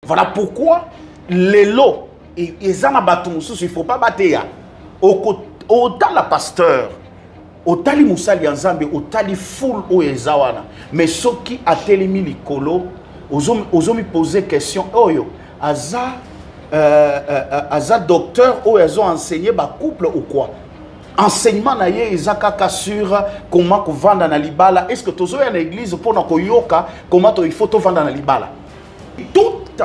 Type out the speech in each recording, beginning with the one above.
Voilà pourquoi les lots, et il ne faut pas battre. Autant la pasteur, autant les moussali ensemble, autant les foules au ezawana. Mais ceux qui a télémi l'icolo, aux hommes poser question, oh yo, aza docteur, ou ils ont enseigné ba couple ou quoi? Enseignement na ye ezakaka sur comment vendre na libala. Est-ce que tu as une église pour na koyoka comment il faut to vendre na libala? Toute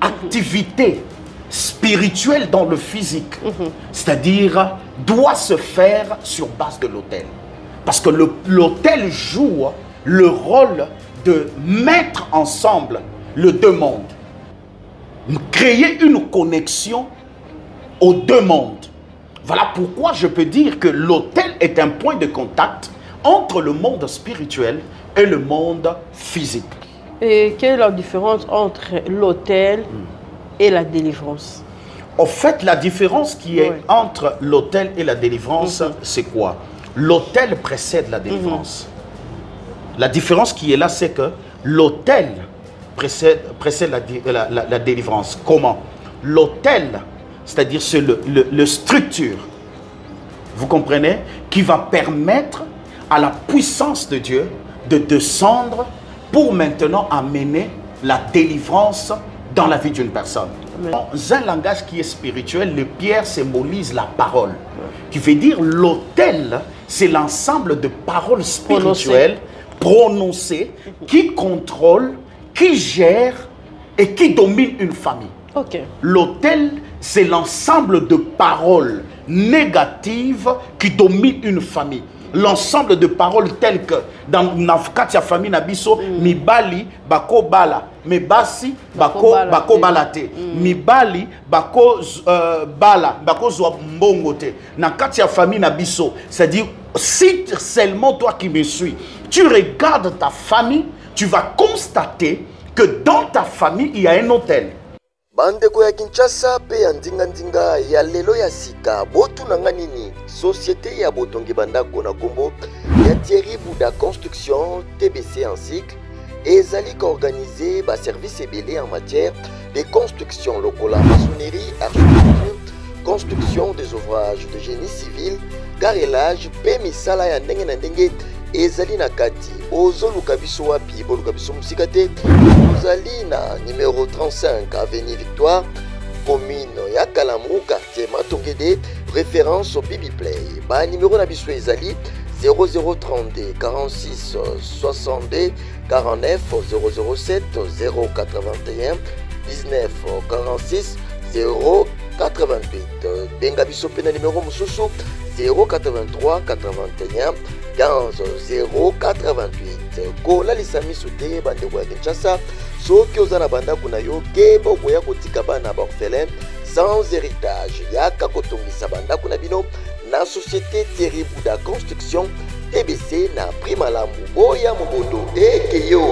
activité spirituelle dans le physique, c'est-à-dire doit se faire sur base de l'autel. Parce que l'autel joue le rôle de mettre ensemble les deux mondes. Créer une connexion aux deux mondes. Voilà pourquoi je peux dire que l'autel est un point de contact entre le monde spirituel et le monde physique. Et quelle est la différence entre l'autel et la délivrance? En fait, la différence qui est entre l'autel et la délivrance, c'est quoi? L'autel précède la délivrance. La différence qui est là, c'est que l'autel précède la délivrance. Comment? L'autel, c'est-à-dire c'est le structure, vous comprenez, qui va permettre à la puissance de Dieu de descendre pour maintenant amener la délivrance dans la vie d'une personne. Dans un langage qui est spirituel, les pierres symbolisent la parole, qui veut dire l'autel, c'est l'ensemble de paroles spirituelles prononcées qui contrôlent, qui gèrent et qui dominent une famille. L'autel, c'est l'ensemble de paroles négatives qui dominent une famille. L'ensemble de paroles telles que dans la famille Nabiso, Mibali, Bako Bala, Mebasi, Bako Balate, Mibali, Bako Bala, Bako Mbongote. Dans la famille Nabiso, c'est-à-dire, si seulement toi qui me suis, tu regardes ta famille, tu vas constater que dans ta famille, il y a un hôtel. Bandeko ya Kinshasa pe ya ndinga ya lelo ya sika botu nanga nini société ya botongi bandako na kombo ya Thierry Bouda Construction TBC en cycle ezali organisé ba service ebele en matière de construction lokola maçonnerie, architecture, construction des ouvrages de génie civil, carrelage pe misala ya ndenge na ndenge ezali na kati ozoluka biso wapi boluka biso musika te ozali na numéro 35 avenue Victoire commune ya Kalamu quartier Matongede référence au Bibi Play ba numéro na biso ezali 0032 46 62 49 007 081 19 46 088 benga biso pe na numéro mususu 083 81 15 088 kola lisami sote bandeko ya Kinshasa soki ozana banda kuna yo ke bokoya kotika bana ba orphelin sans héritage yaka kotongisa banda kuna bino na société Thierry Bouda Construction TBC na prima lambu boya mobondo ekeyo.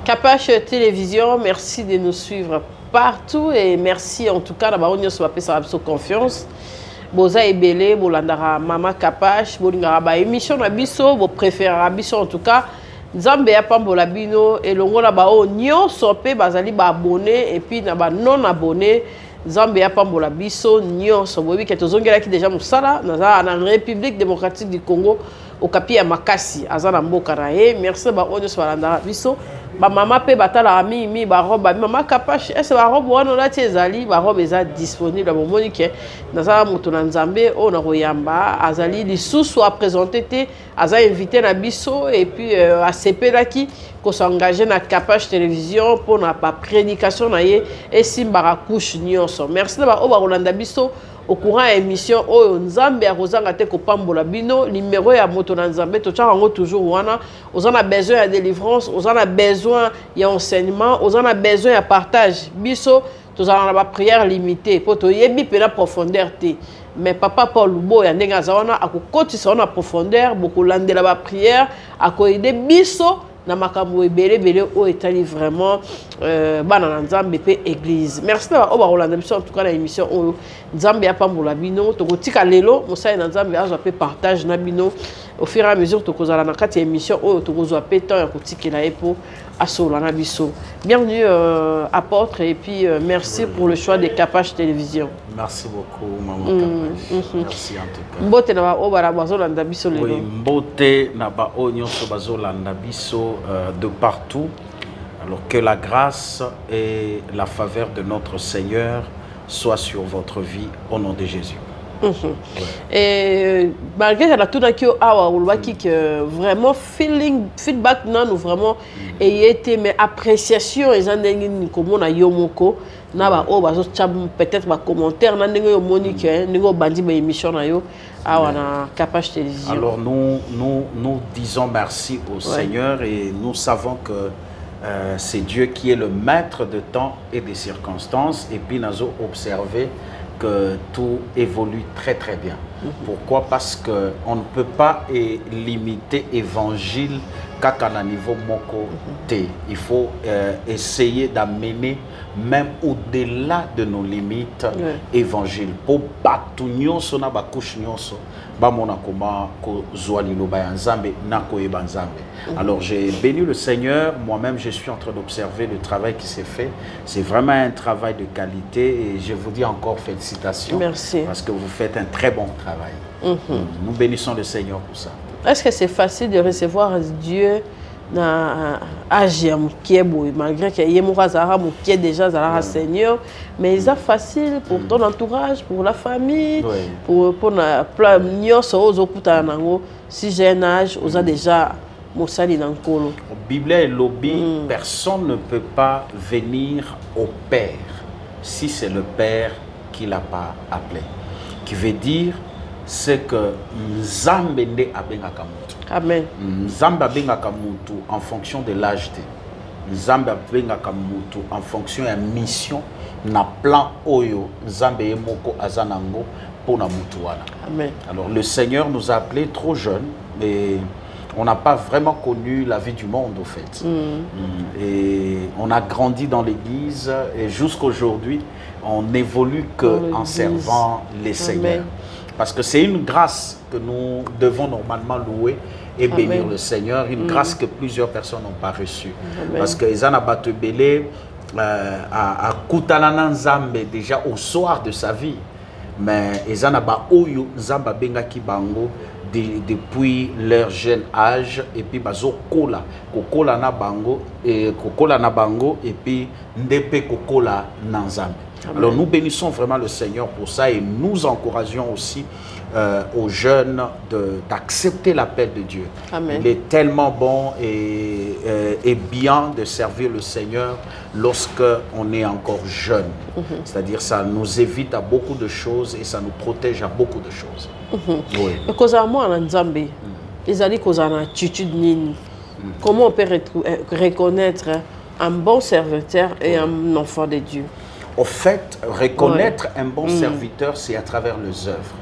Capache Télévision, merci de nous suivre partout et merci en tout cas d'avoir eu cette confiance. Boza ebele, bolandara Mama Capache, bolingara ba émission na biso, bo préférera biso en tout cas. Nzambe ya pambola bino et longola ba o nyonso pe bazali ba abonné et puis na ba non abonné. Nzambe ya pambola biso nyonso bobi ke tozongela ki déjà musala na République démocratique du Congo au kapi ya makasi azana mboka na ye. Merci ba onyo so balandara biso. Ba mama pe batala ami ba robe Mama Capache est ba robe wana la tiezali ba robe eza disponible ba monike nazala moto na Nzambe o na royamba azali lisusu a présenter te aza invité na biso et puis a sepelaki ko s'engager na Capache Télévision pour na ba prédication na ye et simbara couche nyonso. Merci ba o ba rolanda biso au courant émission oyo Nzambe a kozanga te ko pambola bino numéro ya moto na Nzambe to tshanga toujours wana ozana besoin de délivrance ozana besoin ya enseignement ozana besoin ya partage biso tozana na ba prière limitée po to yebi pe na profondeur te mais papa Paul Lubo ya ndenga zawana akokotisa na profondeur bokolandela ba prière akoide biso na makambo ebele bele o etali vraiment bana na Nzambe pe église. Merci na o ba rolanda biso en tout cas na émission o Nzambe ya pambola bino to kotika lelo mosai na Nzambe azo pe partage na bino au fur et à mesure tu causes la carte émission oh tu causes pétant et que là pour assola biso. Bienvenue apôtre et puis merci pour le choix des Capache Télévision. Merci beaucoup maman Capache. Merci en tout cas. Mbote na ba obara bazolanda biso lelo. Oui, mbote na ba nyonso bazolanda biso de partout. Alors que la grâce et la faveur de notre Seigneur soient sur votre vie au nom de Jésus. Et malgré la tout d'accord awa ulwaki que vraiment feedback non vraiment et été mais appréciation et andengini comme on a yomoko na ba o bazo peut-être ba commentaire na ndenge yo monique ndenge bandi ba émission na yo awa na Capache Télévision. Alors nous disons merci au Seigneur et nous savons que c'est Dieu qui est le maître de temps et des circonstances et puis nous avons observé que tout évolue très très bien. Pourquoi? Parce qu'on ne peut pas limiter l'évangile qu'à un niveau moko té. Il faut essayer d'amener même au-delà de nos limites évangile. Pour battre nyonso na bakouche nyonso ba mona koma ko zwali lo ba nzambe na ko eba nzambe. Alors j'ai béni le Seigneur, moi-même je suis en train d'observer le travail qui s'est fait. C'est vraiment un travail de qualité et je vous dis encore félicitations. Merci. Parce que vous faites un très bon travail. Nous bénissons le Seigneur pour ça. Est-ce que c'est facile de recevoir Dieu na âge malgré que Yemourazara est déjà Zara Seigneur, mais c'est facile pour ton entourage, pour la famille, pour la si j'ai un âge, on a déjà Moussali Nankolo. Bible et lobby, personne ne peut pas venir au Père si c'est le Père qui l'a pas appelé. Qui veut dire c'est que Nzambe nde abengaka mutu. Amen. Nzambe abengaka mutu en fonction de l'âge. Nzambe abengaka mutu en fonction de la mission na plan oyo Nzambe yemoko azanango pour na mutu wana. Amen. Alors le Seigneur nous a appelés trop jeunes mais on n'a pas vraiment connu la vie du monde au fait. Et on a grandi dans l'église et jusqu'aujourd'hui on n'évolue qu'en servant les Seigneurs. Parce que c'est une grâce que nous devons normalement louer et bénir le Seigneur, une grâce que plusieurs personnes n'ont pas reçue. Parce que Ezana Batebele a Koutalana Nzambe déjà au soir de sa vie. Mais Ezana Ba Oyo Nzamba Benga Kibango depuis leur jeune âge et puis Bazo Kokola na Bango et puis Ndepe Kokola Nanzambe. Alors nous bénissons vraiment le Seigneur pour ça et nous encourageons aussi aux jeunes d'accepter l'appel de Dieu. Amen. Il est tellement bon et bien de servir le Seigneur lorsque on est encore jeune. C'est-à-dire ça nous évite à beaucoup de choses et ça nous protège à beaucoup de choses. Comment on peut reconnaître un bon serviteur et un enfant de Dieu? Au fait, reconnaître un bon serviteur, c'est à travers les œuvres.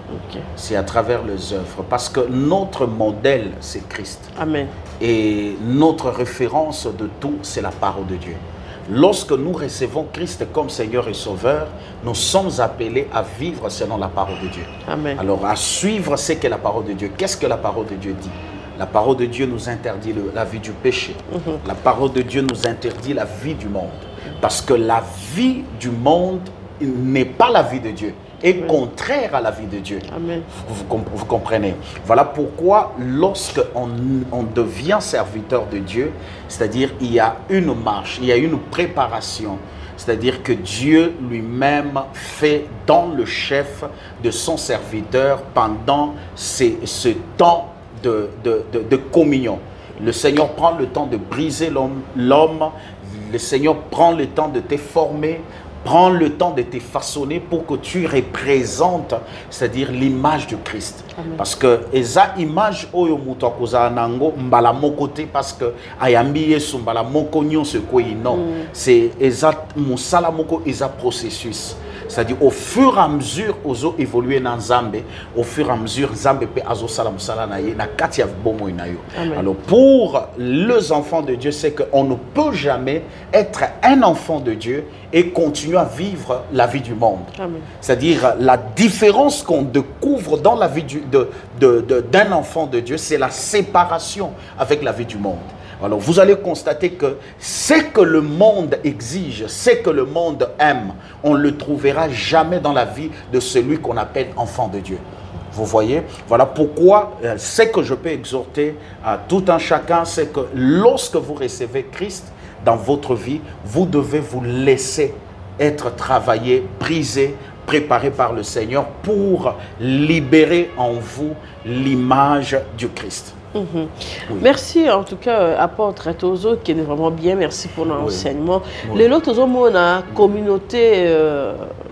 C'est à travers les œuvres. Parce que notre modèle, c'est Christ. Amen. Et notre référence de tout, c'est la parole de Dieu. Lorsque nous recevons Christ comme Seigneur et Sauveur, nous sommes appelés à vivre selon la parole de Dieu. Amen. Alors, à suivre ce qu'est la parole de Dieu. Qu'est-ce que la parole de Dieu dit? La parole de Dieu nous interdit la vie du péché. La parole de Dieu nous interdit la vie du monde. Parce que la vie du monde n'est pas la vie de Dieu, est contraire à la vie de Dieu. Amen. Vous comprenez? Voilà pourquoi lorsque on devient serviteur de Dieu, c'est-à-dire il y a une marche, il y a une préparation. C'est-à-dire que Dieu lui-même fait dans le chef de son serviteur pendant ce temps de communion. Le Seigneur prend le temps de briser l'homme. Le Seigneur prend le temps de te former, prend le temps de te façonner pour que tu représentes, c'est-à-dire l'image de Christ. Amen. Parce que eza image oyo muto akoza nango mbala mokote parce que ayambi yesu mbala moko nyonso ko non. C'est eza musala moko eza processus. C'est-à-dire, au fur et à mesure, ozo évoluer dans Zambé, au fur et à mesure, Zambé peut azo salam salanaye, na katia bomo inayo. Alors, pour les enfants de Dieu, c'est qu'on ne peut jamais être un enfant de Dieu et continuer à vivre la vie du monde. C'est-à-dire, la différence qu'on découvre dans la vie d'un enfant de Dieu, c'est la séparation avec la vie du monde. Alors, vous allez constater que ce que le monde exige, ce que le monde aime, on ne le trouvera jamais dans la vie de celui qu'on appelle enfant de Dieu. Vous voyez? Voilà pourquoi ce que je peux exhorter à tout un chacun, c'est que lorsque vous recevez Christ dans votre vie, vous devez vous laisser être travaillé, brisé, préparé par le Seigneur pour libérer en vous l'image du Christ. Oui. Merci en tout cas apôtre Tozo qui est vraiment bien, merci pour l'enseignement. Les autres hommes la communauté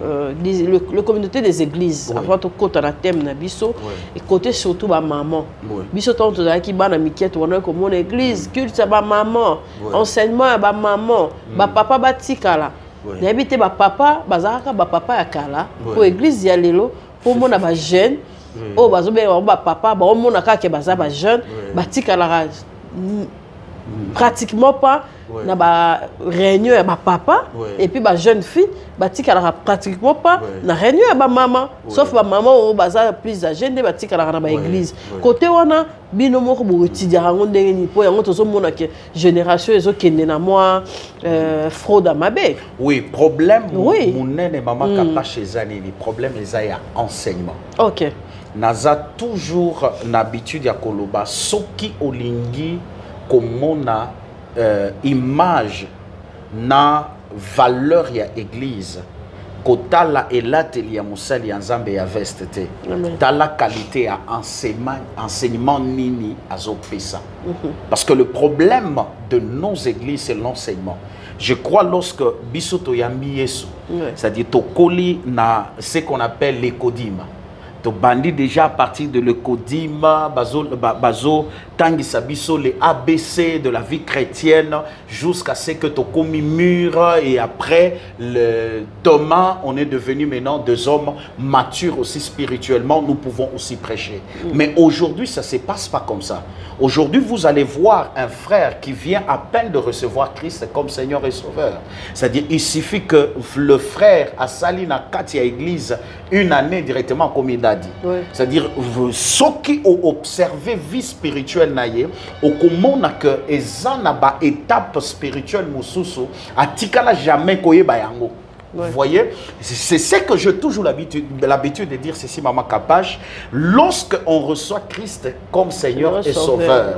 le communauté des églises avant tout côté la thème na biso et côté surtout ba maman biso tant qui ba na miquette on a comme église culte ba maman enseignement ba maman ba papa ba tikala n'habite ba papa bazaka ba papa ya kala pour église ya lelo pour mon ba jeune. Oh, bah, papa, bah, on a qu'à baza ba jeune, bah, tika la pratiquement pas, na ba réunion à ba papa, et puis ba jeune fille, bah, tika la pratiquement pas, na réunion à ba maman, sauf ba maman au baza plus âgée, bah, tika la na ba église. Côté on a bino moko bo étudier rango ndenge ni po yango tozo mona que génération ezo kende na moi fraude à mabe. Oui, problème munene mama kapa chez anini, problème ezaya enseignement. OK. Naza toujours l'habitude ya koloba soki olingi komona image na valeur ya église kotala elateli ya musali ya nzambe ya veste tala qualité ya enseignement nini azopesa. Parce que le problème de nos églises c'est l'enseignement. Je crois lorsque bisoto yambi yesu, c'est-à-dire tokoli na ce qu'on appelle l'écodime. To bandi déjà à partir de l'écodime, bazo tangi sabiso les ABC de la vie chrétienne jusqu'à ce que tu commis mûr et après le Thomas, on est devenu maintenant des hommes matures aussi spirituellement, nous pouvons aussi prêcher. Mais aujourd'hui, ça ne se passe pas comme ça. Aujourd'hui, vous allez voir un frère qui vient à peine de recevoir Christ comme Seigneur et Sauveur. C'est-à-dire, il suffit que le frère a sali na Katia Église une année directement comme il a dit. C'est-à-dire, ceux qui ont observé vie spirituelle, au comment que ezana ba étape spirituelle mususu atikala jamais koye bayango. Vous voyez, c'est ce que j'ai toujours l'habitude de dire ceci, Maman Kapache. Lorsqu'on reçoit Christ comme Seigneur et Sauveur,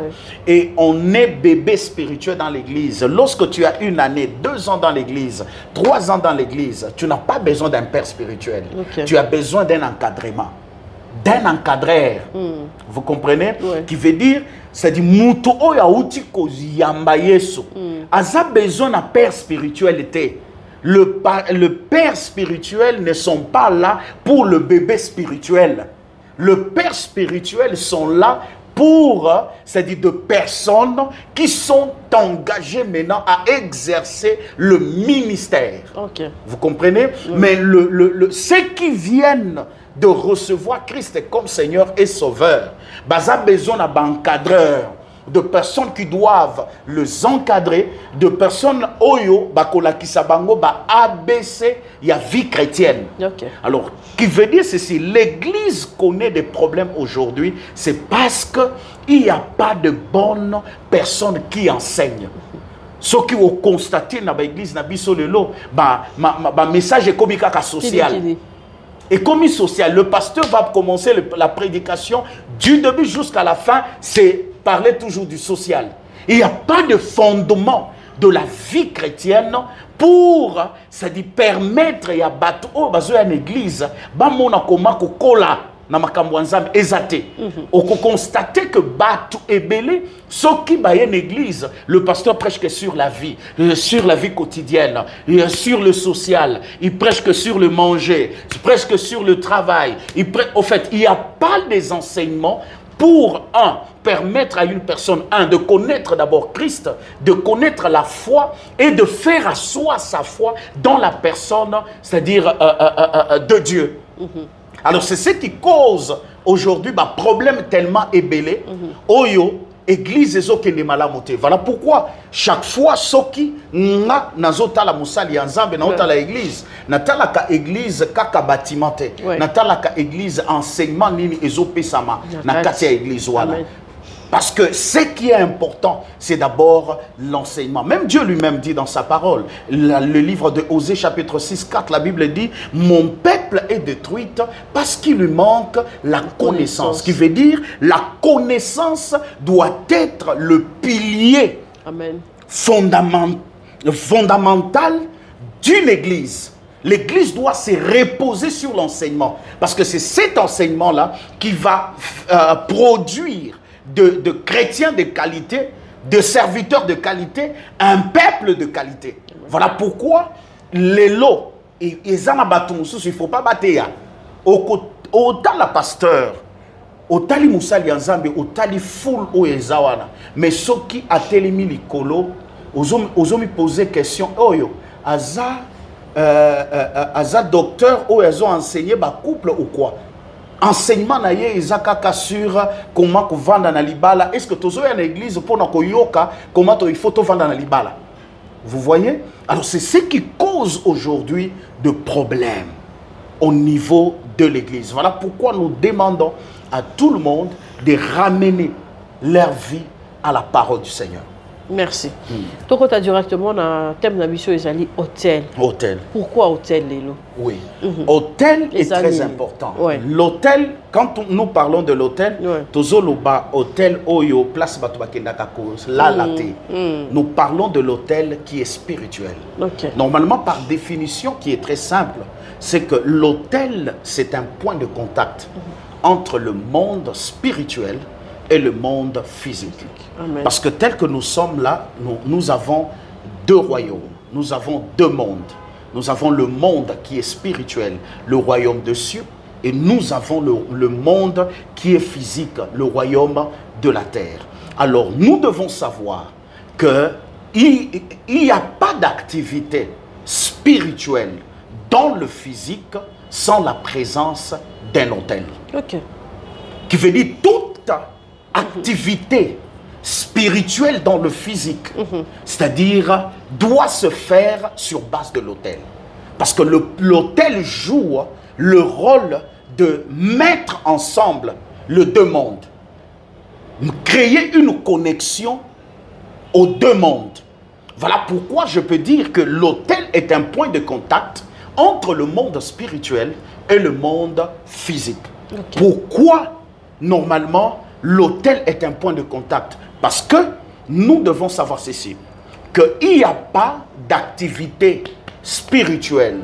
et on est bébé spirituel dans l'église, lorsque tu as une année, 2 ans dans l'église, 3 ans dans l'église, tu n'as pas besoin d'un père spirituel. Tu as besoin d'un encadrement, d'un encadreur. Vous comprenez? Qui veut dire, c'est-à-dire, Mouto oya uti kozi yamba yeso. Aza besoin d'un père spiritualité. Le père spirituel ne sont pas là pour le bébé spirituel. Le père spirituel sont là pour, c'est-à-dire de personnes qui sont engagées maintenant à exercer le ministère. Vous comprenez? Mais ceux qui viennent de recevoir Christ comme Seigneur et Sauveur, baza besoin d'un encadreur, de personnes qui doivent les encadrer, de personnes oyo bakola kisabango ba ABC ya vie chrétienne. Alors, qui veut dire ceci, l'église connaît des problèmes aujourd'hui, c'est parce que il n'y a pas de bonnes personnes qui enseignent. Ce qui ont constaté dans l'église na biso lelo, ba message est comme kaka social. Économie sociale, le pasteur va commencer la prédication du début jusqu'à la fin, c'est parler toujours du social. Il n'y a pas de fondement de la vie chrétienne pour, c'est-à-dire permettre à battre une église, bamona koma kokola na makambo nzambe ezate. On constate que batu ebele, ce qui ba une église, le pasteur prêche que sur la vie quotidienne, sur le social, il prêche que sur le manger, il prêche que sur le travail. Au fait, il n'y a pas des enseignements pour permettre à une personne, de connaître d'abord Christ, de connaître la foi et de faire asseoir sa foi dans la personne, c'est-à-dire de Dieu. Alors c'est ce qui cause aujourd'hui un problème tellement ébélé. Oyo, église ezokende malamu te. Voilà pourquoi chaque fois soki nga nazotala musali ya nzambe na otala église natalaka église kaka bâtiment te, natalaka église enseignement nini ezopesama na kati ya église wana. Parce que ce qui est important, c'est d'abord l'enseignement. Même Dieu lui-même dit dans sa parole, le livre de Osée chapitre 6, 4, la Bible dit « Mon peuple est détruit parce qu'il lui manque la connaissance. » Ce qui veut dire la connaissance doit être le pilier fondamental d'une église. L'église doit se reposer sur l'enseignement. Parce que c'est cet enseignement-là qui va produire de chrétiens de qualité, de serviteurs de qualité, un peuple de qualité. Voilà pourquoi les lots, et il ne faut pas battre. Autant la pasteur, autant les moussali nzambe, autant les foules au ezawana. Mais ceux qui a télémi likolo, os hommes poser question, oh yo, aza docteur ou ils ont enseigné ba couple ou quoi? Enseignement na ye ezakaka sur comment vendre na libala. Est-ce que tozo ya na église pour na koyoka comment il faut to vendre na libala? Vous voyez? Alors c'est ce qui cause aujourd'hui de problèmes au niveau de l'église. Voilà pourquoi nous demandons à tout le monde de ramener leur vie à la parole du Seigneur. Merci. Donc, tu as directement dans le thème de la mission, hôtel. Hôtel. Pourquoi hôtel, Lélo? Oui. Hôtel est très important. L'hôtel, quand nous parlons de l'hôtel, hôtel, oyo, place nous parlons de l'hôtel qui est spirituel. Normalement, par définition, qui est très simple, c'est que l'hôtel, c'est un point de contact entre le monde spirituel et le monde physique. Amen. Parce que tel que nous sommes là, nous avons deux royaumes, nous avons deux mondes. Nous avons le monde qui est spirituel, le royaume de cieux, et nous avons le monde qui est physique, le royaume de la terre. Alors nous devons savoir qu'il n'y a pas d'activité spirituelle dans le physique sans la présence d'un hôtel. Qui veut dire toute activité spirituelle dans le physique, c'est-à-dire doit se faire sur base de l'autel. Parce que l'autel joue le rôle de mettre ensemble les deux mondes. Créer une connexion aux deux mondes. Voilà pourquoi je peux dire que l'autel est un point de contact entre le monde spirituel et le monde physique. Pourquoi normalement l'autel est un point de contact? Parce que nous devons savoir ceci, qu'il n'y a pas d'activité spirituelle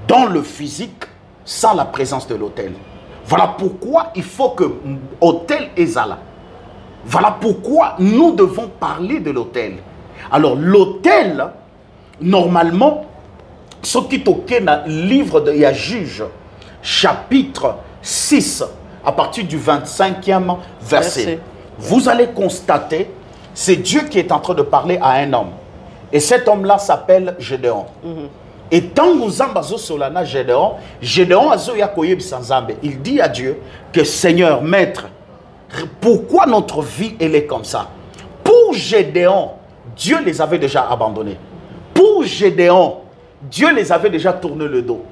dans le physique sans la présence de l'autel. Voilà pourquoi il faut que l'autel est là. Voilà pourquoi nous devons parler de l'autel. Alors l'autel, normalement, ce qui est dans le livre de Juge, chapitre 6, à partir du 25e verset. Vous allez constater, c'est Dieu qui est en train de parler à un homme. Et cet homme-là s'appelle Gédéon. Et tant que nous avons solana Gédéon, Gédéon il dit à Dieu que Seigneur, Maître, pourquoi notre vie elle est comme ça? Pour Gédéon, Dieu les avait déjà abandonnés. Pour Gédéon, Dieu les avait déjà tourné le dos.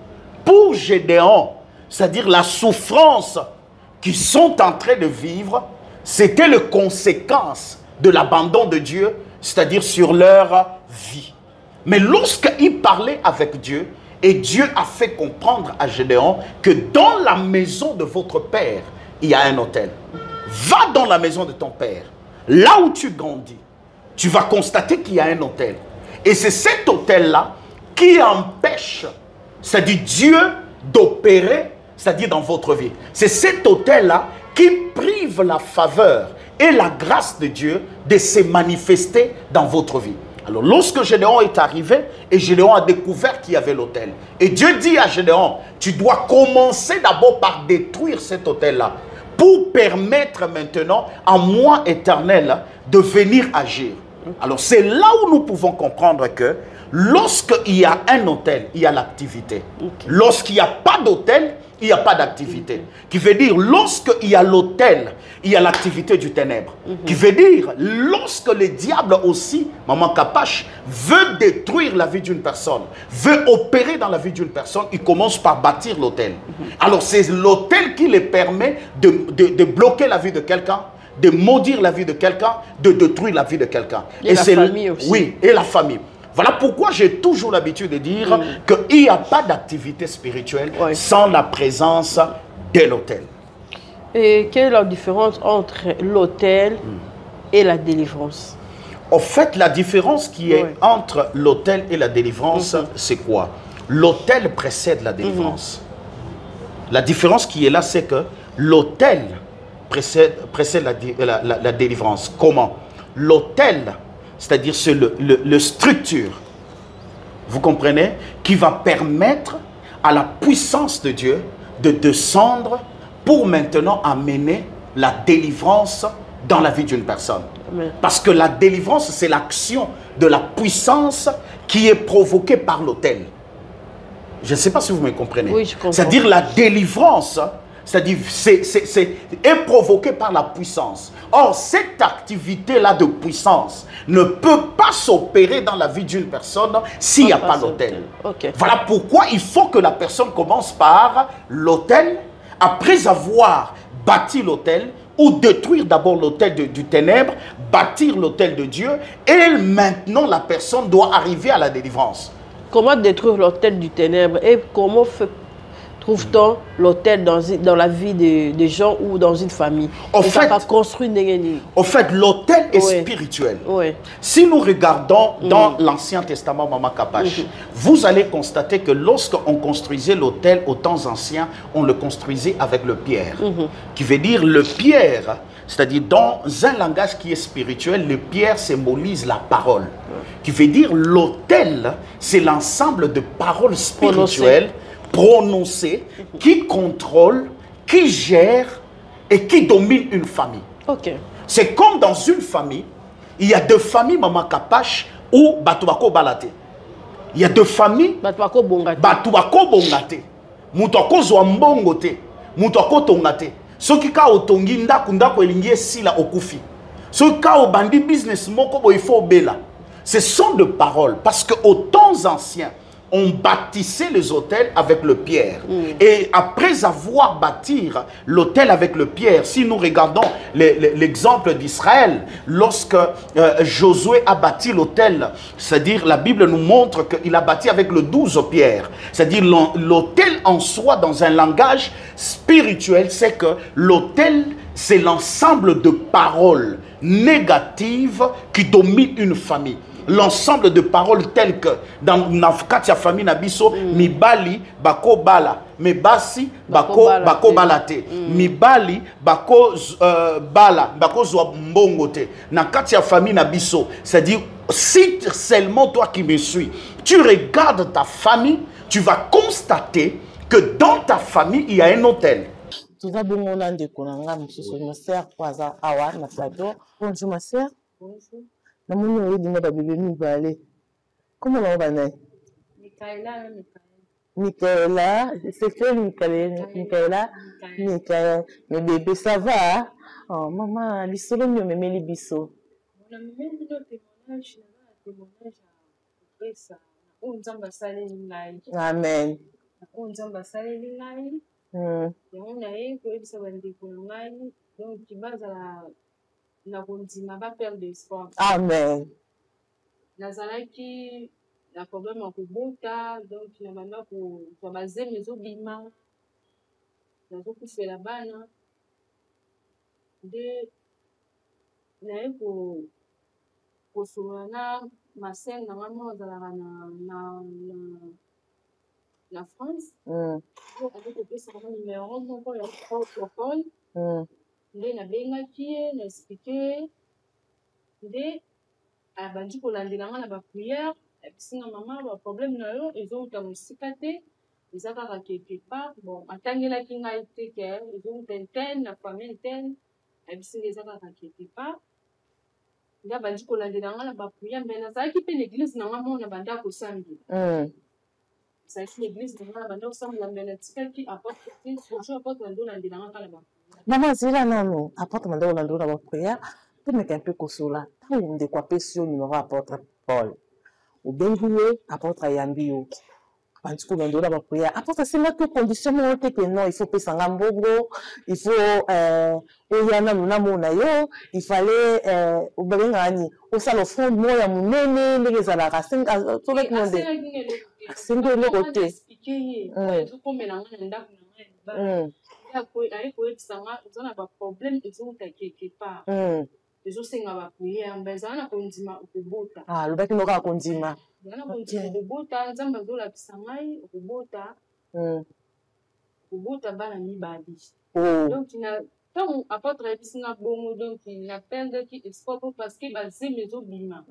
Pour Gédéon, c'est-à-dire la souffrance qu'ils sont en train de vivre, c'était la conséquence de l'abandon de Dieu, c'est-à-dire sur leur vie. Mais lorsqu'il parlait avec Dieu, et Dieu a fait comprendre à Gédéon que dans la maison de votre père, il y a un hôtel. Va dans la maison de ton père, là où tu grandis, tu vas constater qu'il y a un hôtel. Et c'est cet hôtel-là qui empêche, c'est-à-dire Dieu d'opérer, c'est-à-dire dans votre vie. C'est cet hôtel-là qui prive la faveur et la grâce de Dieu de se manifester dans votre vie. Alors lorsque Gédéon est arrivé, et Gédéon a découvert qu'il y avait l'autel, et Dieu dit à Gédéon, tu dois commencer d'abord par détruire cet autel-là, pour permettre maintenant à moi éternel de venir agir. Alors c'est là où nous pouvons comprendre que lorsqu'il y a un autel, il y a l'activité. Lorsqu'il n'y a pas d'autel, il n'y a pas d'activité. Qui veut dire, lorsqu'il y a l'autel, il y a l'activité du ténèbre. Qui veut dire, lorsque le diable aussi, Maman Kapash, veut détruire la vie d'une personne, veut opérer dans la vie d'une personne, il commence par bâtir l'autel. Alors c'est l'autel qui le permet de bloquer la vie de quelqu'un, de maudire la vie de quelqu'un, de détruire la vie de quelqu'un. Et la famille aussi. Oui, et la famille. Voilà pourquoi j'ai toujours l'habitude de dire qu'il n'y a pas d'activité spirituelle sans la présence de l'autel. Et quelle est la différence entre l'autel et la délivrance? En fait, la différence qui est entre l'autel et la délivrance, c'est quoi? L'autel précède la délivrance. La différence qui est là, c'est que l'autel précède la délivrance. Comment? L'autel, c'est-à-dire c'est le structure, vous comprenez, qui va permettre à la puissance de Dieu de descendre pour maintenant amener la délivrance dans la vie d'une personne. Amen. Parce que la délivrance, c'est l'action de la puissance qui est provoquée par l'autel. Je ne sais pas si vous me comprenez. Oui, je comprends. C'est-à-dire la délivrance, c'est-à-dire est provoquée par la puissance. Or, cette activité-là de puissance ne peut pas s'opérer dans la vie d'une personne s'il n'y a pas l'autel. Voilà pourquoi il faut que la personne commence par l'autel. Après avoir bâti l'autel, ou détruire d'abord l'autel du ténèbre, bâtir l'autel de Dieu, et maintenant la personne doit arriver à la délivrance. Comment détruire l'autel du ténèbre et comment trouve-t-on l'autel dans la vie des gens ou dans une famille? En fait, l'autel est spirituel. Si nous regardons dans l'Ancien Testament, Maman Kapash, vous allez constater que lorsqu'on construisait l'autel aux temps anciens, on le construisait avec le pierre. Qui veut dire le pierre, c'est-à-dire dans un langage qui est spirituel, le pierre symbolise la parole. Qui veut dire l'autel, c'est l'ensemble de paroles spirituelles prononcé, qui contrôle, qui gère et qui domine une famille. C'est comme dans une famille, il y a deux familles, Maman Kapash, où Batouako Balate. Il y a deux familles, Batouako Bongate. Moutoko Zouambongote, Moutoko Tongate. Ceux qui ont tongi ndako elingi sila okufi. Ceux qui ont bandi business moko il faut bela. Ce sont des paroles parce que aux temps anciens, on bâtissait les hôtels avec le pierre. Et après avoir bâti l'hôtel avec le pierre, si nous regardons l'exemple d'Israël, lorsque Josué a bâti l'hôtel, c'est-à-dire la Bible nous montre qu'il a bâti avec le 12 pierres. C'est-à-dire l'hôtel en soi, dans un langage spirituel, c'est que l'hôtel, c'est l'ensemble de paroles négatives qui dominent une famille. L'ensemble de paroles telles que dans Katia famille Nabiso, Mibali, Bako Bala, Mebasi, Bako Balate, Mibali, Bako Bala, Bako Mbongote. Dans Katia famille Nabiso, c'est-à-dire, si seulement toi qui me suis, tu regardes ta famille, tu vas constater que dans ta famille, il y a un hôtel. Tout ça, bon, on a des connaissances, monsieur, ma sœur, Kwaza, Awa, ma sœur. Bonjour, ma sœur. Bonjour. Comment on va dire? Michaela, c'est que Michaela. Mais bébé, ça va? Oh, maman, les solos me met les bisous. Amen. Amen. Nazalaki na problème en kubota donc na mama pour baser mes obima nazo kusela bana de na pour sourana ma sœur na maman zalaka na France donc avec le ça numéro mon pour le nde nabengaki ye na expliqué nde abandi kolandela nga na bapriere ebisinga mama baproblème na yo ezouta mosika te eza kaka quelque part bon atangelaki ngai te ke ezonguta interne na famille interne ayebisinga eza kaka quelque part nga bandi kolandela nga na bapriere mbe nazalaki mpe na église na nga moko na banda kosambela ezalaki na église na nga na banda kosambela mbe natikaki aporte bonjour aporte bandi olandela nga kala bapriere mama zela nano aporte bandi olandela na bapriere mpe meka mpe kosola ntango ndeko apesi yo numero apôtre Paul obengi ye apôtre ayambi yo bandi kolandela na bapriere apôtre asengaki condition moko te ke non il faut pesanga mbongo il faut oya nanu namona yo il fallait obenga nani osala offrande moko ya monene ndenge ezalaka tolaki monde asengi eloko te aye koyebisanga eza na baproblème ezouta quelque part ezosenga bapriere mba ezala na kondima okobota alobaki noko akondima ezala na kondima okobota nzambe azolakisa ngai okobota bana mibali donc ntango apôtre ayebisinga bongo donc napendaki espoir po parce que bazemi ezobima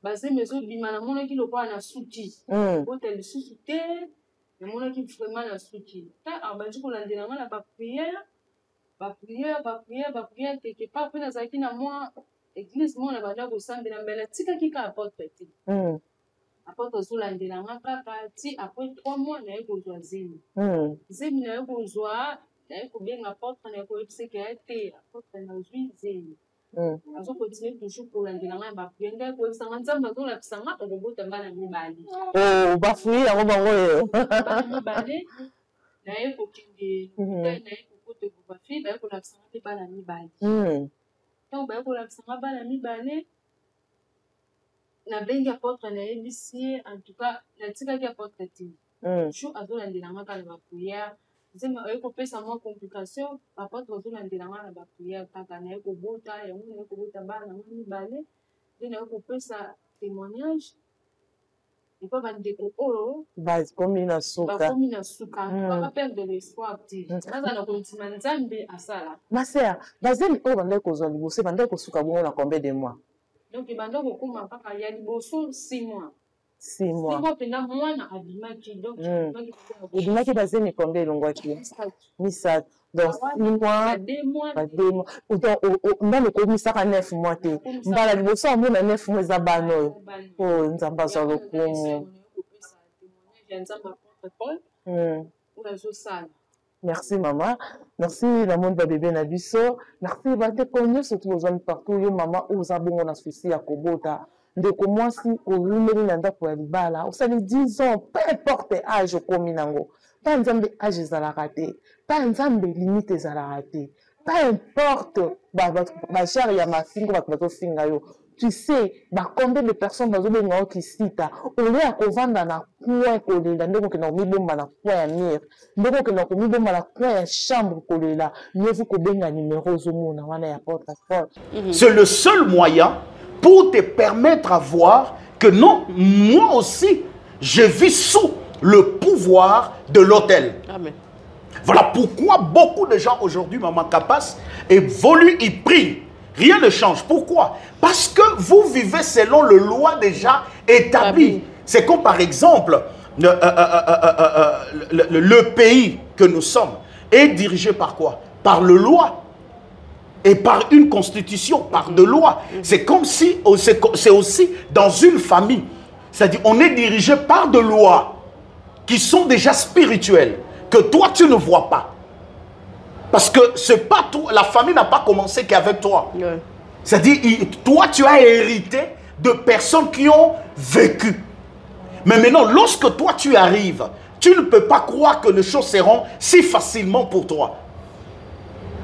bazemi ezobima namonaki lokola na suki bota lisusu te namonaki vraiment na suki ta bandi kolandela nga na bapriere quelque part mpe nazalaki na mwa église moko na banda kosambela mbela natikaki ka apôtre te apôtre azolandela nga kaka ti après 3 mois naye kozwa zemi naye kozwa naye kobenga apôtre naye koyebiseke ya te apôtre nazwi zemi azokontinue toujours kolandela nga na bapriere ngai koyebisanga nzambe azolakisa nga okobota bana mibale bafui yango bango oyo bana mibale naye kokende naye kokote kobafi baye kolakisanga mpe bana mibale ntango baye kolakisanga bana mibale nabengi apôtre nayebisi ye en tout cas natikaki apôtre te jour azolandelanga kaka na bapriere nzembe aye kopesa mwa complication apôtre azolandelanga na bapriere kaka naye kobota yango naye kobota bana nanga mibale nde naye kopesa témoignage epa bandeko oyo bakomi na suka bakaperdre l'espoir te baza na kondima nzambe asala masea bazeli oyo bandaki kozwa liboso bandaki kosuka bongo na combien de mois donc bandaki kokóma kaka ya liboso 6 mois 6 mois mpenza mwana abimaki donc ebimaki bazemi combien elongwaki misato donc 6 mois 2 mois ndani ekomisaka 9 mois te mbala liboso amona 9 mois eza bana oyo oyo nzambe azwa lokumu merci mama merci na monde babebe na biso merci bandeko nyonso tu bozwami partout yo mama oyo oza bongo na susi ya kobota ndeko mwasi olumeli na ndako ya libala osali 10 ans peu importe age okomi nango pa nzambe age ezalaka te pa nzambe limite ezalaka te peu importe bashare ya mafingo bato bazofinga yo tu sais combien de personnes bazobenga yo kisita ole ya kovanda na coin kolela ndenge okenda komibomba na coin ya mire ndenge okenda komibomba na coin ya chambre kolela mieux kobenga numéro ozomona wana ya porte à porte. C'est le seul moyen pour te permettre à voir que non, moi aussi, je vis sous le pouvoir de l'autel. Amen. Voilà pourquoi beaucoup de gens aujourd'hui, Maman Kapas, évoluent, ils prient. Rien ne change. Pourquoi? Parce que vous vivez selon le loi déjà établie. C'est comme par exemple, le pays que nous sommes est dirigé par quoi? Par le loi. Et par une constitution, par de loi. C'est comme si, c'est aussi dans une famille. C'est-à-dire, on est dirigé par de lois qui sont déjà spirituelles, que toi, tu ne vois pas. Parce que c'est pas tout, la famille n'a pas commencé qu'avec toi. Ouais. C'est-à-dire, toi, tu as hérité de personnes qui ont vécu. Mais maintenant, lorsque toi, tu arrives, tu ne peux pas croire que les choses seront si facilement pour toi.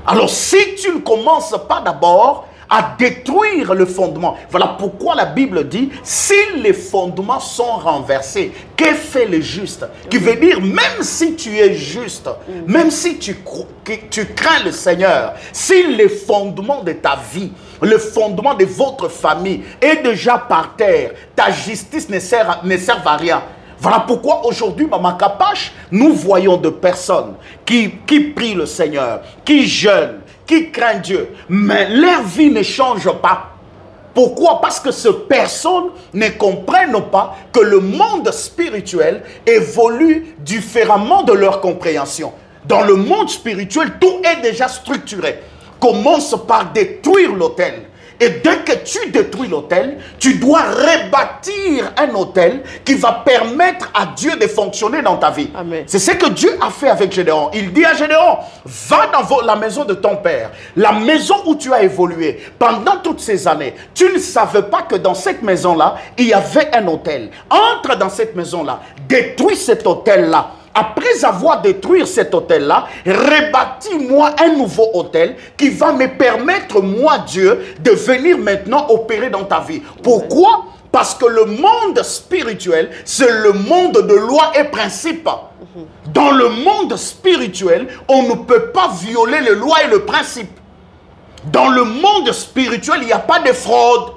Alors, si tu ne commences pas d'abord à détruire le fondement, voilà pourquoi la Bible dit, si les fondements sont renversés, que fait le juste? Qui veut dire, même si tu es juste, même si tu crains le Seigneur, si les fondements de ta vie, le fondement de votre famille est déjà par terre, ta justice ne sert à rien. Voilà pourquoi aujourd'hui, Maman Kapash, nous voyons de personnes qui prient le Seigneur, qui jeûnent, qui craignent Dieu, mais leur vie ne change pas. Pourquoi? Parce que ces personnes ne comprennent pas que le monde spirituel évolue différemment de leur compréhension. Dans le monde spirituel, tout est déjà structuré. Commence par détruire l'autel. Et dès que tu détruis l'autel, tu dois rebâtir un autel qui va permettre à Dieu de fonctionner dans ta vie. C'est ce que Dieu a fait avec Gédéon. Il dit à Gédéon, va dans la maison de ton père, la maison où tu as évolué. Pendant toutes ces années, tu ne savais pas que dans cette maison-là, il y avait un autel. Entre dans cette maison-là, détruis cet autel-là. Après avoir détruit cet hôtel-là, rebâtis-moi un nouveau hôtel qui va me permettre, moi Dieu, de venir maintenant opérer dans ta vie. Pourquoi? Parce que le monde spirituel, c'est le monde de loi et principes. Dans le monde spirituel, on ne peut pas violer les lois et le principe. Dans le monde spirituel, il n'y a pas de fraude.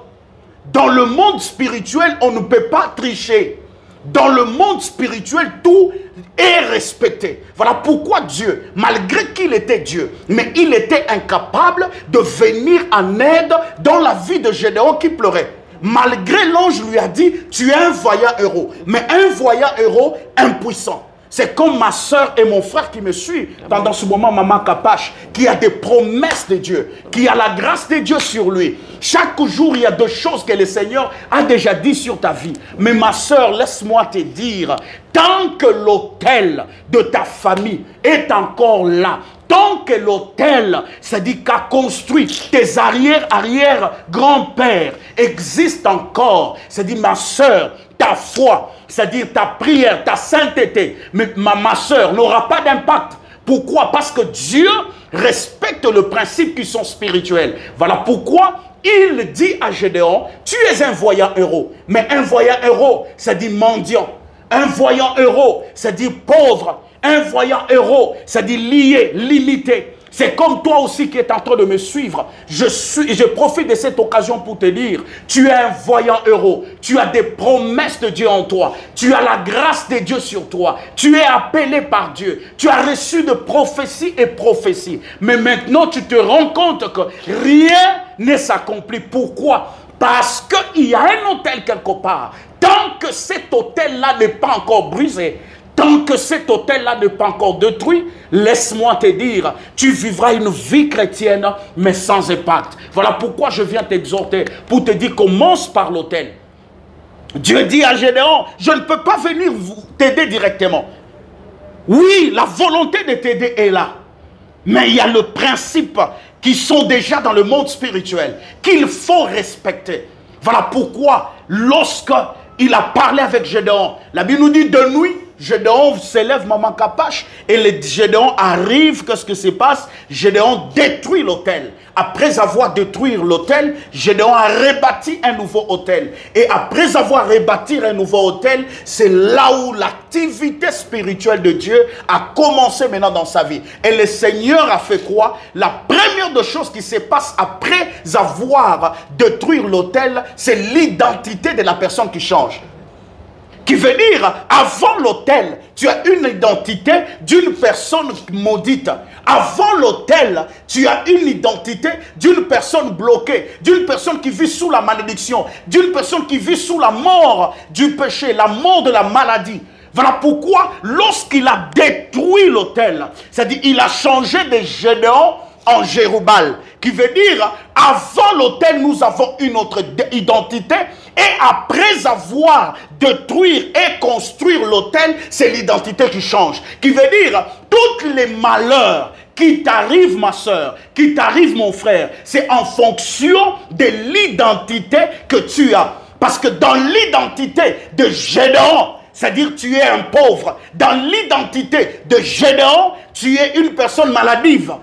Dans le monde spirituel, on ne peut pas tricher. Dans le monde spirituel, tout est respecté. Voilà pourquoi Dieu, malgré qu'il était Dieu, mais il était incapable de venir en aide dans la vie de Gédéon qui pleurait. Malgré l'ange lui a dit, tu es un voyant héros, mais un voyant héros impuissant. C'est comme ma soeur et mon frère qui me suivent pendant ce moment, Maman Kapash, qui a des promesses de Dieu, qui a la grâce de Dieu sur lui. Chaque jour, il y a des choses que le Seigneur a déjà dit sur ta vie. Mais ma soeur, laisse-moi te dire, tant que l'autel de ta famille est encore là, tant que l'autel, c'est-à-dire qu'a construit tes arrière-grands-pères, existe encore, c'est-à-dire ma soeur, ta foi, c'est-à-dire ta prière, ta sainteté, mais ma soeur n'aura pas d'impact. Pourquoi? Parce que Dieu respecte le principe qui sont spirituels. Voilà pourquoi il dit à Gédéon, tu es un voyant héros. Mais un voyant héros, c'est-à-dire mendiant. Un voyant héros, c'est-à-dire pauvre. Un voyant héros, c'est-à-dire lié, limité. C'est comme toi aussi qui es en train de me suivre. Je profite de cette occasion pour te dire, tu es un voyant héros. Tu as des promesses de Dieu en toi. Tu as la grâce de Dieu sur toi. Tu es appelé par Dieu. Tu as reçu de prophéties et prophéties. Mais maintenant, tu te rends compte que rien ne s'accomplit. Pourquoi? Parce qu'il y a un autel quelque part. Tant que cet autel-là n'est pas encore brisé, tant que cet hôtel-là n'est pas encore détruit, laisse-moi te dire, tu vivras une vie chrétienne, mais sans impact. Voilà pourquoi je viens t'exhorter, pour te dire, commence par l'hôtel. Dieu dit à Gédéon, je ne peux pas venir t'aider directement. Oui, la volonté de t'aider est là. Mais il y a le principe qui sont déjà dans le monde spirituel, qu'il faut respecter. Voilà pourquoi, lorsqu'il a parlé avec Gédéon, la Bible nous dit de nuit, Gédéon s'élève, Maman Kapash, et le Gédéon arrive, qu'est-ce que se passe? Gédéon détruit l'autel. Après avoir détruit l'autel, Gédéon a rebâti un nouveau autel. Et après avoir rebâti un nouveau autel, c'est là où l'activité spirituelle de Dieu a commencé maintenant dans sa vie. Et le Seigneur a fait quoi? La première des choses qui se passe après avoir détruit l'autel, c'est l'identité de la personne qui change. Qui veut dire, avant l'autel, tu as une identité d'une personne maudite. Avant l'autel, tu as une identité d'une personne bloquée, d'une personne qui vit sous la malédiction, d'une personne qui vit sous la mort du péché, la mort de la maladie. Voilà pourquoi, lorsqu'il a détruit l'autel, c'est-à-dire il a changé de Gédéon en Jérubal, qui veut dire, avant l'autel, nous avons une autre identité, et après avoir détruit et construire l'autel, c'est l'identité qui change. Qui veut dire, tous les malheurs qui t'arrivent, ma soeur, qui t'arrivent, mon frère, c'est en fonction de l'identité que tu as. Parce que dans l'identité de Gédéon, c'est-à-dire tu es un pauvre. Dans l'identité de Gédéon, tu es une personne maladive.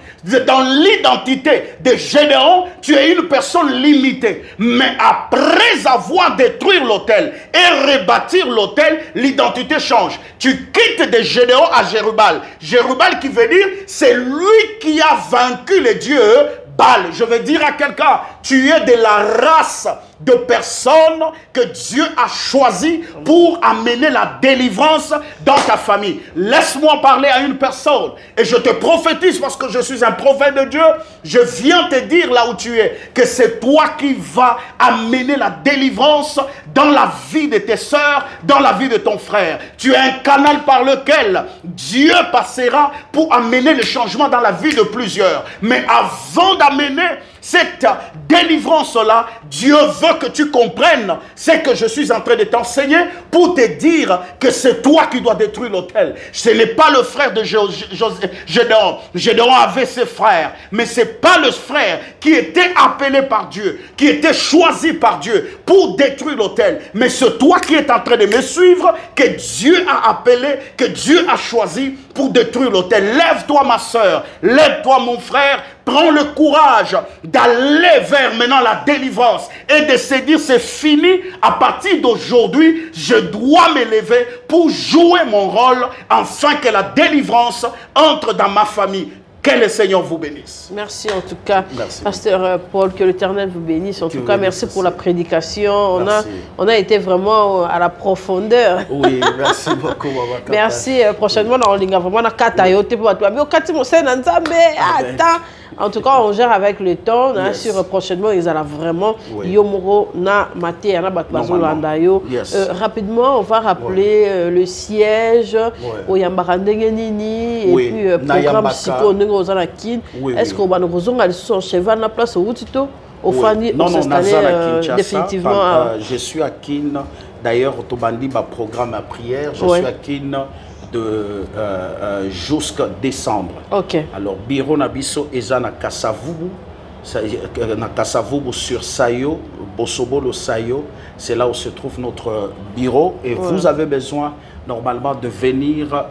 Dans l'identité de Gédéon, tu es une personne limitée. Mais après avoir détruit l'autel et rebâtir l'autel, l'identité change. Tu quittes de Gédéon à Jérubal. Jérubal qui veut dire, c'est lui qui a vaincu les dieux Baal. Je veux dire à quelqu'un, tu es de la race de personnes que Dieu a choisies pour amener la délivrance dans ta famille. Laisse-moi parler à une personne et je te prophétise parce que je suis un prophète de Dieu. Je viens te dire là où tu es que c'est toi qui vas amener la délivrance dans la vie de tes sœurs, dans la vie de ton frère. Tu es un canal par lequel Dieu passera pour amener le changement dans la vie de plusieurs. Mais avant d'amener cette délivrance-là, Dieu veut que tu comprennes ce que je suis en train de t'enseigner pour te dire que c'est toi qui dois détruire l'autel. Ce n'est pas le frère de Gédéon. Gédéon avait ses frères, mais ce n'est pas le frère qui était appelé par Dieu, qui était choisi par Dieu pour détruire l'autel. Mais c'est toi qui es en train de me suivre, que Dieu a appelé, que Dieu a choisi pour détruire l'autel. Lève-toi ma soeur, lève-toi mon frère, prends le courage d'aller vers maintenant la délivrance et de se dire c'est fini, à partir d'aujourd'hui, je dois me lever pour jouer mon rôle afin que la délivrance entre dans ma famille. Que le Seigneur vous bénisse. Merci en tout cas, merci, Pasteur Paul, que l'Éternel vous bénisse. En tout cas, merci pour la prédication. On a été vraiment à la profondeur. Oui, merci beaucoup, Maman. Merci. Prochainement, on va vraiment katayote pour toi. Mais au Kati Moussé, attends. En tout cas, on gère avec le temps. Yes. Sur prochainement, ils allaient vraiment Yomoro na Maté na Batbazolandayo. Rapidement, on va rappeler le siège au Yambarandengenini et puis programme psycho Nengozanakin. Est-ce qu'on va nous rejoindre son cheval na place au Wutito au Fani non, s'installer définitivement. Je suis à Kin. D'ailleurs, au Tobandi, ma programme à prière. Je suis à Kin jusqu'à décembre. Alors, Biro Nabiso Eza na Kasavubu, sur Sayo, Bosobolo Sayo, c'est là où se trouve notre bureau. Et vous avez besoin normalement de venir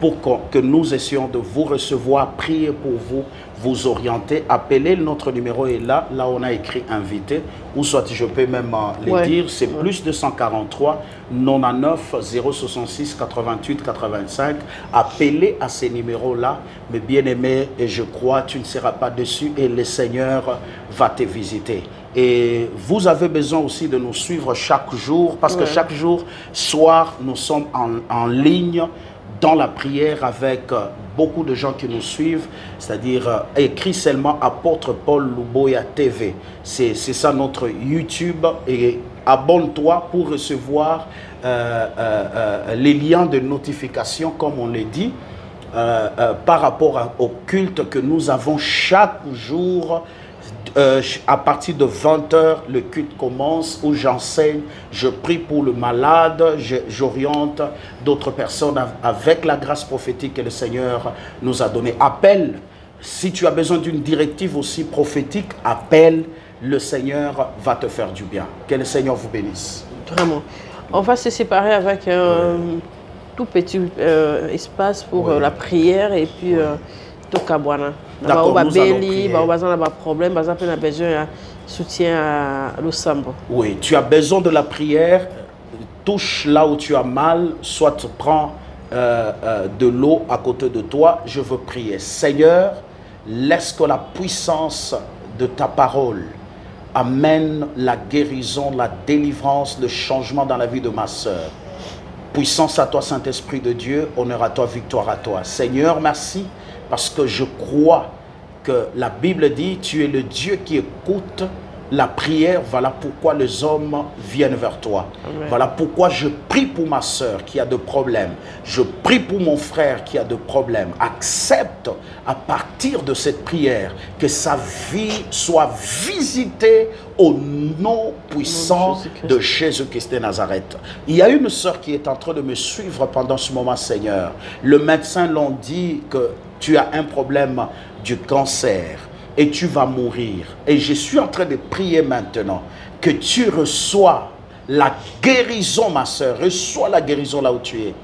pour que nous essayons de vous recevoir, prier pour vous, vous orienter. Appelez, notre numéro est là, là on a écrit invité, ou soit je peux même le dire, c'est plus 243 99 066 88 85. Appelez à ces numéros-là, mais bien aimé, et je crois tu ne seras pas déçu et le Seigneur va te visiter. Et vous avez besoin aussi de nous suivre chaque jour, parce que chaque jour, soir, nous sommes en ligne dans la prière avec beaucoup de gens qui nous suivent, c'est-à-dire écrit seulement Apôtre Paul Louboya TV. C'est ça notre YouTube, et abonne-toi pour recevoir les liens de notification, comme on le dit, par rapport au culte que nous avons chaque jour. À partir de 20h, le culte commence où j'enseigne, je prie pour le malade, j'oriente d'autres personnes avec la grâce prophétique que le Seigneur nous a donnée. Appelle, si tu as besoin d'une directive aussi prophétique, appelle, le Seigneur va te faire du bien. Que le Seigneur vous bénisse. Vraiment. On va se séparer avec un tout petit espace pour la prière et puis Tokabwana. D'accord, nous allons prier. Problème, besoin de soutien à l'Osambo. Oui, tu as besoin de la prière, touche là où tu as mal, soit prends de l'eau à côté de toi. Je veux prier. Seigneur, laisse que la puissance de ta parole amène la guérison, la délivrance, le changement dans la vie de ma sœur. Puissance à toi, Saint-Esprit de Dieu, honneur à toi, victoire à toi. Seigneur, merci. Parce que je crois que la Bible dit, tu es le Dieu qui écoute la prière. Voilà pourquoi les hommes viennent vers toi. Amen. Voilà pourquoi je prie pour ma soeur qui a des problèmes. Je prie pour mon frère qui a des problèmes. Accepte à partir de cette prière que sa vie soit visitée au nom puissant de Jésus-Christ de Nazareth. Il y a une soeur qui est en train de me suivre pendant ce moment, Seigneur. Le médecin l'a dit que tu as un problème du cancer et tu vas mourir. Et je suis en train de prier maintenant que tu reçois la guérison, ma soeur. Reçois la guérison là où tu es.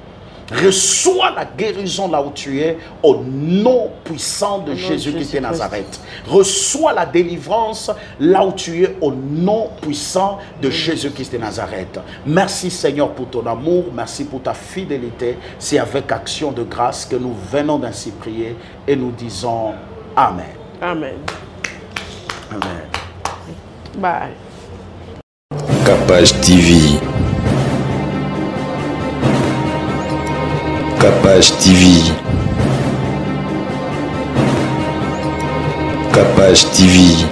Reçois la guérison là où tu es au nom puissant de Jésus-Christ de Nazareth. Reçois la délivrance là où tu es au nom puissant de Jésus-Christ de Nazareth. Merci Seigneur pour ton amour, merci pour ta fidélité. C'est avec action de grâce que nous venons d'ainsi prier et nous disons Amen. Amen. Amen. Bye. Capage TV. Capage TV. Capage TV.